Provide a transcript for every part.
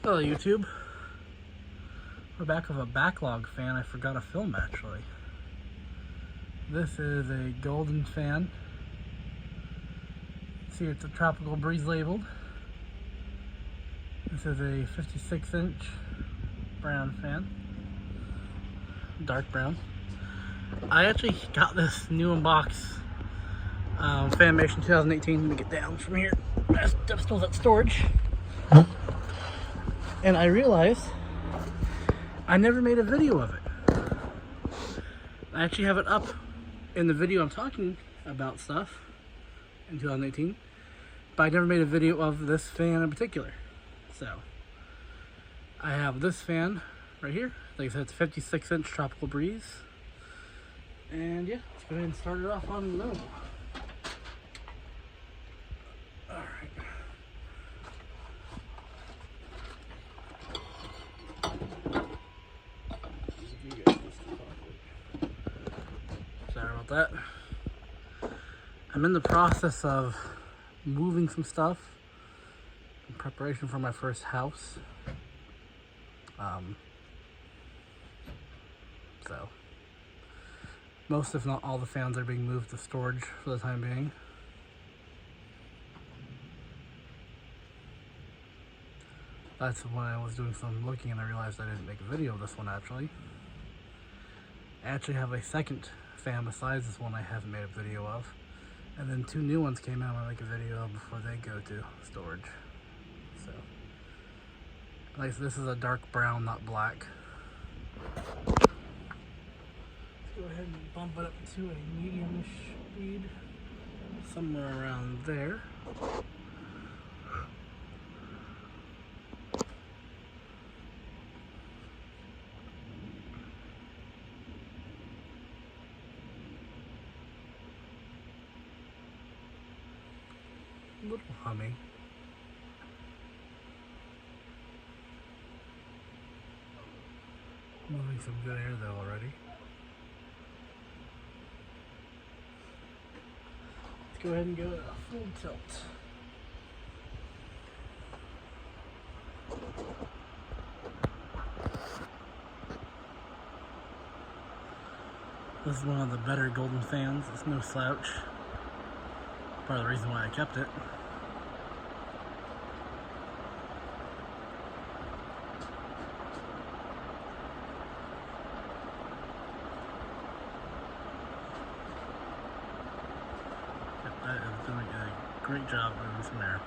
Hello YouTube. We're back with a Backlong fan I forgot to film actually. This is a golden fan. See, it's a tropical breeze labeled. This is a 56-inch brown fan. Dark brown. I actually got this new in box Fanimation 2018. Let me get down from here. That still at storage. And I realized I never made a video of it. I actually have it up in the video I'm talking about stuff in 2018, but I never made a video of this fan in particular. So I have this fan right here. Like I said, it's a 56-inch tropical breeze. And yeah, let's go ahead and start it off on low. Alright. Sorry about that. I'm in the process of moving some stuff in preparation for my first house. So most, if not all, the fans are being moved to storage for the time being. That's when I was doing some looking and I realized I didn't make a video of this one actually. I actually have a second fan besides this one I haven't made a video of. And then two new ones came out I make a video of before they go to storage. So, like, this is a dark brown, not black. Let's go ahead and bump it up to a medium-ish speed. Somewhere around there. A little hummy. Moving some good air though already. Let's go ahead and go at a full tilt. This is one of the better golden fans. It's no slouch. Part of the reason why I kept it. That is doing a great job moving some air.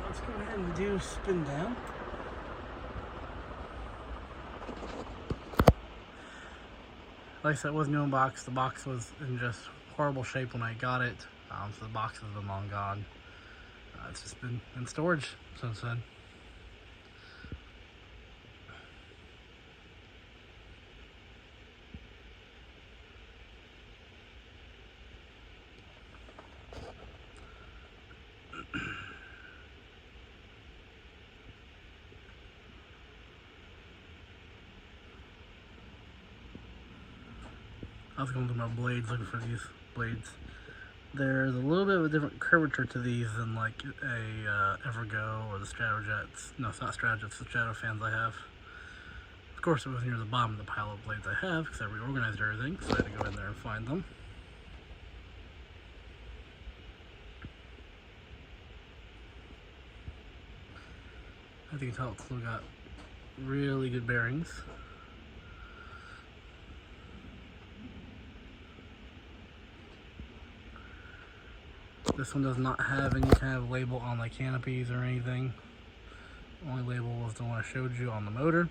Let's go ahead and do spin down. Like I said, it was new in box. The box was in just horrible shape when I got it. So the box has been long gone. It's just been in storage since then. I was going through my blades looking for these blades. There's a little bit of a different curvature to these than like a Evergo or the Stratojets. No, it's not Stratojets, the Strato fans I have. Of course, it was near the bottom of the pile of blades I have because I reorganized everything, so I had to go in there and find them. As you can tell, it's still got really good bearings. This one does not have any kind of label on the canopies or anything. The only label was the one I showed you on the motor.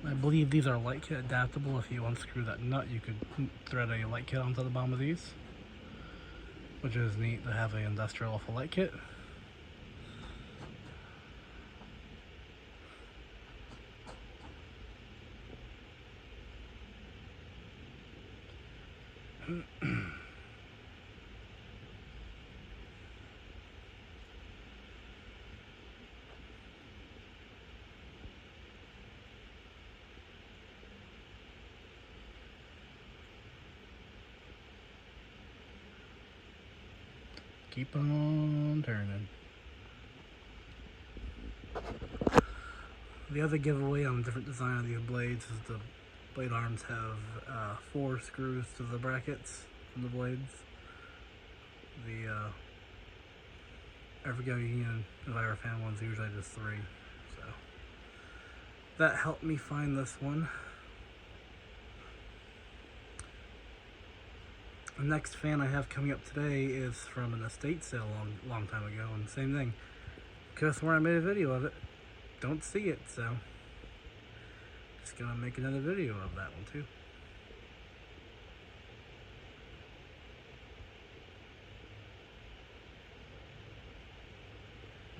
I believe these are light kit adaptable. If you unscrew that nut, you could thread a light kit onto the bottom of these, which is neat to have an industrial light kit. Keep on turning. The other giveaway on a different design of these blades is the blade arms have 4 screws to the brackets on the blades. The Evergo Union Envirofan ones are usually just 3, so that helped me find this one. The next fan I have coming up today is from an estate sale long time ago, and same thing. Could have sworn I made a video of it. Don't see it, so just gonna make another video of that one too.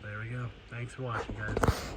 There we go. Thanks for watching, guys.